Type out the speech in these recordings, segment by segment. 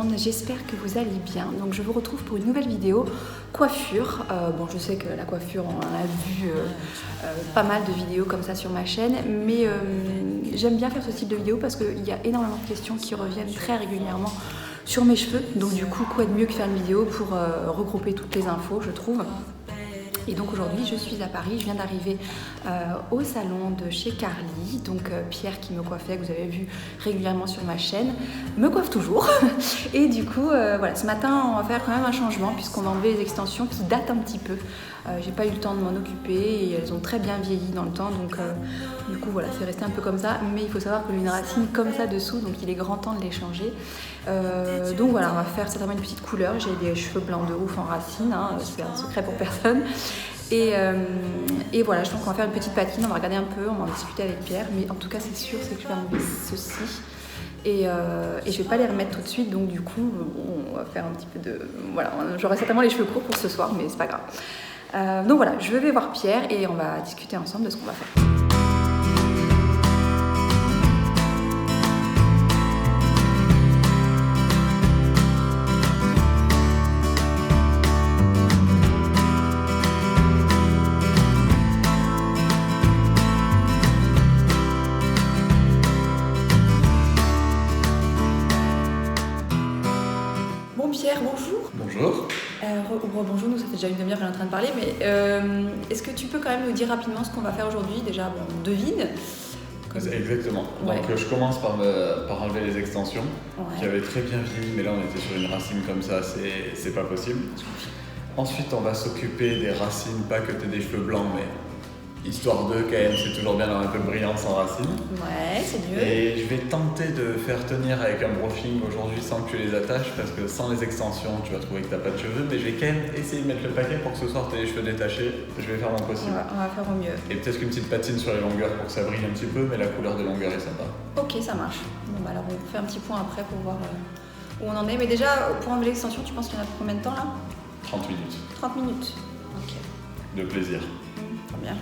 monde, j'espère que vous allez bien. Donc je vous retrouve pour une nouvelle vidéo coiffure. Bon, je sais que la coiffure, on a vu pas mal de vidéos comme ça sur ma chaîne, mais j'aime bien faire ce type de vidéo parce qu'il y a énormément de questions qui reviennent très régulièrement sur mes cheveux. Donc du coup, quoi de mieux que faire une vidéo pour regrouper toutes les infos, je trouve. Et donc aujourd'hui je suis à Paris, je viens d'arriver au salon de chez Carly, donc Pierre qui me coiffait, que vous avez vu régulièrement sur ma chaîne, me coiffe toujours. Et du coup voilà, ce matin on va faire quand même un changement puisqu'on va enlever les extensions qui datent un petit peu. J'ai pas eu le temps de m'en occuper et elles ont très bien vieilli dans le temps, donc du coup voilà, c'est resté un peu comme ça, mais il faut savoir que j'ai une racine comme ça dessous, donc il est grand temps de les changer. Donc voilà, on va faire certainement une petite couleur. J'ai des cheveux blancs de ouf en racine, hein, c'est un secret pour personne. Et voilà, je pense qu'on va faire une petite patine, on va regarder un peu, on va en discuter avec Pierre, mais en tout cas c'est sûr, c'est que je vais enlever ceci. Et je vais pas les remettre tout de suite, donc du coup on va faire un petit peu de... Voilà, j'aurai certainement les cheveux courts pour ce soir, mais c'est pas grave. Donc voilà, je vais voir Pierre et on va discuter ensemble de ce qu'on va faire. Pierre, bonjour. Bonjour. Bonjour, nous ça fait déjà une demi-heure qu'on est en train de parler, mais est-ce que tu peux quand même nous dire rapidement ce qu'on va faire aujourd'hui? Déjà, bon, on devine. Exactement. Ouais. Donc je commence par enlever les extensions, ouais, qui avaient très bien vieilli, mais là on était sur une racine comme ça, c'est pas possible. Ensuite on va s'occuper des racines, pas que tu aies des cheveux blancs, mais histoire d'eux quand même, c'est toujours bien d'avoir un peu de brillance en racines. Ouais, c'est mieux. Et je vais tenter de faire tenir avec un brushing aujourd'hui sans que tu les attaches, parce que sans les extensions tu vas trouver que t'as pas de cheveux, mais je vais quand même essayer de mettre le paquet pour que ce soir tu aies les cheveux détachés. Je vais faire mon possible. On va faire au mieux. Et peut-être qu'une petite patine sur les longueurs pour que ça brille un petit peu, mais la couleur de longueur est sympa. Ok, ça marche. Bon, bah alors on fait un petit point après pour voir où on en est. Mais déjà, pour enlever l'extension, tu penses qu'il y en a pour combien de temps là? 30 minutes. 30 minutes. Ok. De plaisir. Très bien.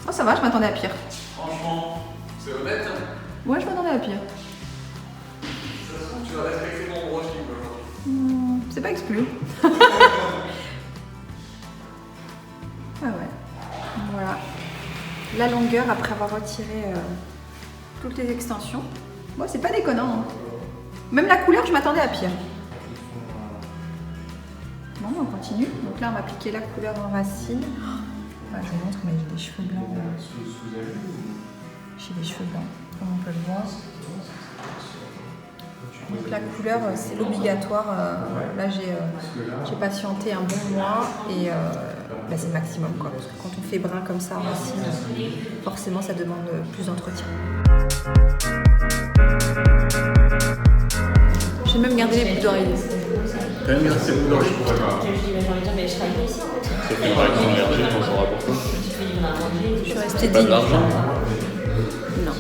Oh, ça va, je m'attendais à pire. Franchement, c'est honnête, hein? Ouais, je m'attendais à pire. De toute façon, tu vas respecter mon brushing aujourd'hui. C'est pas exclu. Ah ouais. Voilà. La longueur après avoir retiré toutes les extensions. Bon, c'est pas déconnant. Hein. Même la couleur, je m'attendais à pire. Bon, on continue. Donc là, on va appliquer la couleur en racine. Je vous montre, mais j'ai des cheveux blancs. J'ai des cheveux blancs, comme on peut le voir. Donc la couleur, c'est l'obligatoire. Là, j'ai patienté un bon mois et c'est le maximum, quoi. Parce que quand on fait brun comme ça en racine, forcément, ça demande plus d'entretien. J'ai même gardé les boucles d'oreilles. T'as même gardé ces boucles d'oreilles? Je dis, mais j'ai envie de dire, mais je travaille pas ici en fait. Ça fait pas qu'ils ont gardé, on saura pourquoi. Je suis restée Pas de l'argent? Non.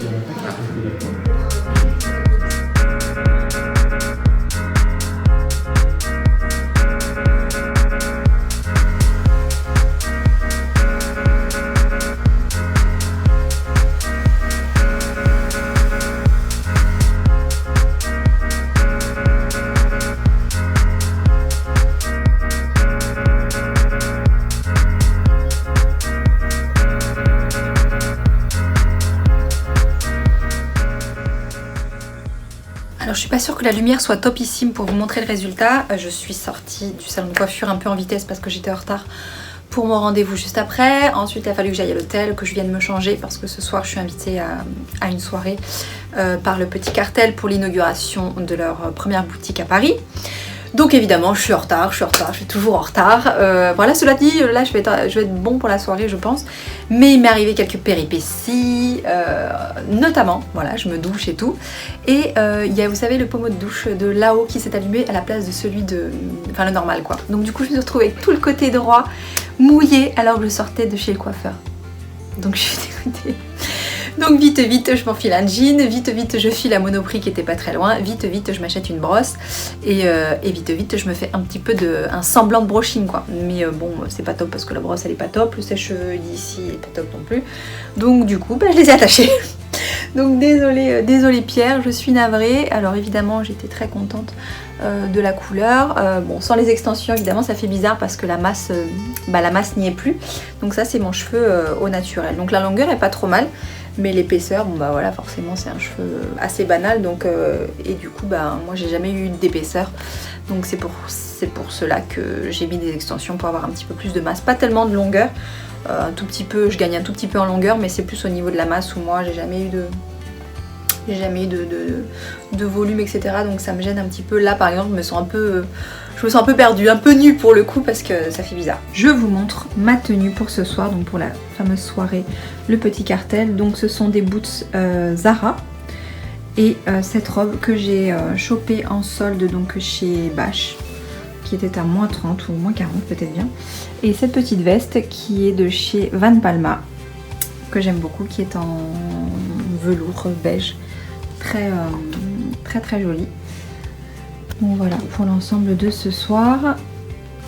Alors je suis pas sûre que la lumière soit topissime pour vous montrer le résultat. Je suis sortie du salon de coiffure un peu en vitesse parce que j'étais en retard pour mon rendez-vous juste après. Ensuite il a fallu que j'aille à l'hôtel, que je vienne me changer parce que ce soir je suis invitée à une soirée par le Petit Cartel pour l'inauguration de leur première boutique à Paris. Donc évidemment je suis en retard, je suis toujours en retard. Voilà, cela dit, là je vais être bon pour la soirée je pense. Mais il m'est arrivé quelques péripéties, notamment, voilà, je me douche et tout. Et il y a, vous savez, le pommeau de douche de là-haut qui s'est allumé à la place de celui de... Enfin le normal quoi. Donc du coup je me suis retrouvée avec tout le côté droit mouillé alors que je sortais de chez le coiffeur. Donc je suis dégoûtée. Donc vite, je m'enfile un jean, vite, je file à Monoprix qui était pas très loin, vite, je m'achète une brosse et vite, je me fais un petit peu un semblant de brushing quoi. Mais bon, c'est pas top parce que la brosse elle est pas top, le sèche-cheveux d'ici est pas top non plus. Donc du coup, je les ai attachés. Donc désolée Pierre, je suis navrée. Alors évidemment, j'étais très contente de la couleur. Bon, sans les extensions, évidemment, ça fait bizarre parce que la masse n'y est plus. Donc ça, c'est mon cheveu au naturel. Donc la longueur est pas trop mal, mais l'épaisseur, bon voilà, forcément, c'est un cheveu assez banal. Donc et du coup, moi, j'ai jamais eu d'épaisseur. Donc c'est pour cela que j'ai mis des extensions pour avoir un petit peu plus de masse, pas tellement de longueur. Un tout petit peu, je gagne un tout petit peu en longueur, mais c'est plus au niveau de la masse où moi j'ai jamais eu de volume, etc. Donc ça me gêne un petit peu. Là par exemple, je me sens un peu perdue, un peu nue pour le coup parce que ça fait bizarre. Je vous montre ma tenue pour ce soir, donc pour la fameuse soirée Le Petit Cartel. Donc ce sont des boots Zara et cette robe que j'ai chopée en solde donc chez Bash, qui était à moins 30 ou moins 40 peut-être bien. Et cette petite veste qui est de chez Van Palma, que j'aime beaucoup, qui est en velours beige, très jolie. Donc voilà pour l'ensemble de ce soir.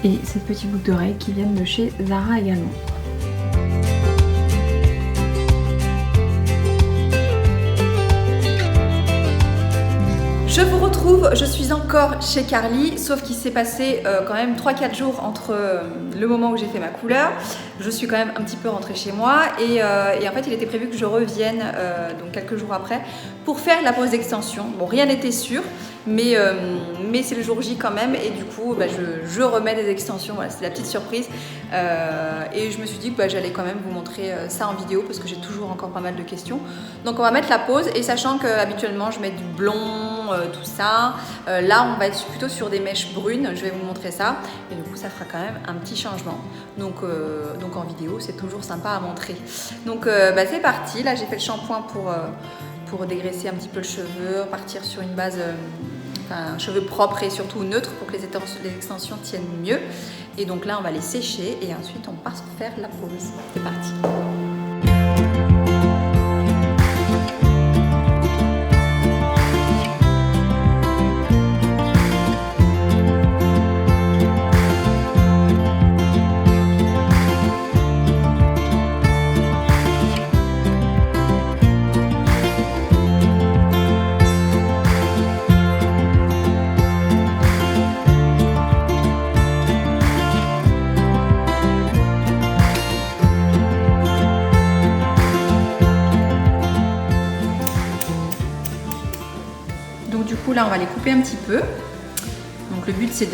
Et cette petite boucle d'oreille qui viennent de chez Zara également. Je vous retrouve, je suis encore chez Carly, sauf qu'il s'est passé quand même 3-4 jours entre le moment où j'ai fait ma couleur. Je suis quand même un petit peu rentrée chez moi et en fait il était prévu que je revienne donc quelques jours après pour faire la pose d'extension. Bon, rien n'était sûr, mais c'est le jour J quand même et du coup je remets des extensions, voilà, c'est la petite surprise. Et je me suis dit que j'allais quand même vous montrer ça en vidéo parce que j'ai toujours encore pas mal de questions. Donc on va mettre la pose et sachant que habituellement je mets du blond, tout ça. Là on va être plutôt sur des mèches brunes, je vais vous montrer ça. Et du coup ça fera quand même un petit changement. Donc en vidéo c'est toujours sympa à montrer. Donc c'est parti, là j'ai fait le shampoing pour dégraisser un petit peu le cheveu, partir sur une base, un cheveu propre et surtout neutre pour que les extensions tiennent mieux. Et donc là on va les sécher et ensuite on part faire la pose. C'est parti. Là on va les couper un petit peu. Donc le but c'est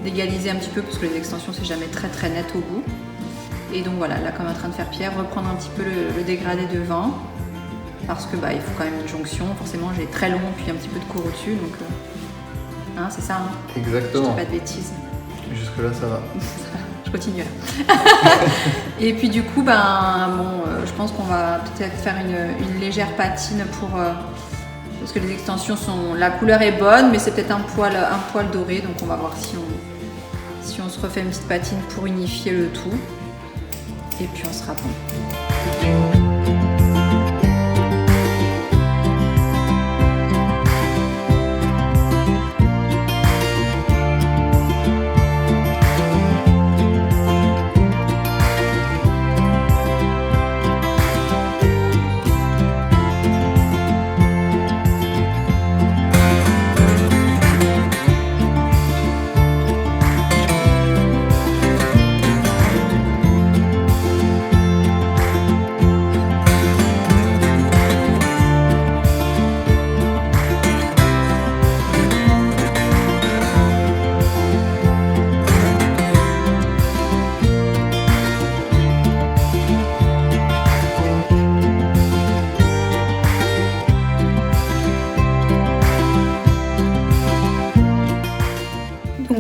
d'égaliser un petit peu parce que les extensions c'est jamais très net au bout. Et donc voilà, là comme est en train de faire Pierre, reprendre un petit peu le dégradé devant parce que il faut quand même une jonction. Forcément j'ai très long puis un petit peu de court au-dessus donc c'est ça hein. Exactement. Je dis pas de bêtises. Jusque là ça va. Je continue là. Et puis du coup je pense qu'on va peut-être faire une légère patine pour parce que les extensions la couleur est bonne, mais c'est peut-être un poil doré, donc on va voir si on se refait une petite patine pour unifier le tout. Et puis on sera bon.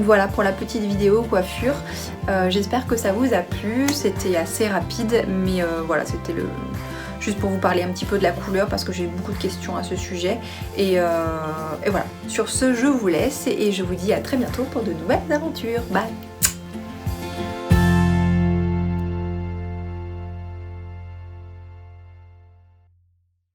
Voilà pour la petite vidéo coiffure. J'espère que ça vous a plu. C'était assez rapide, mais voilà, c'était juste pour vous parler un petit peu de la couleur parce que j'ai beaucoup de questions à ce sujet. Et voilà, sur ce, je vous laisse et je vous dis à très bientôt pour de nouvelles aventures. Bye!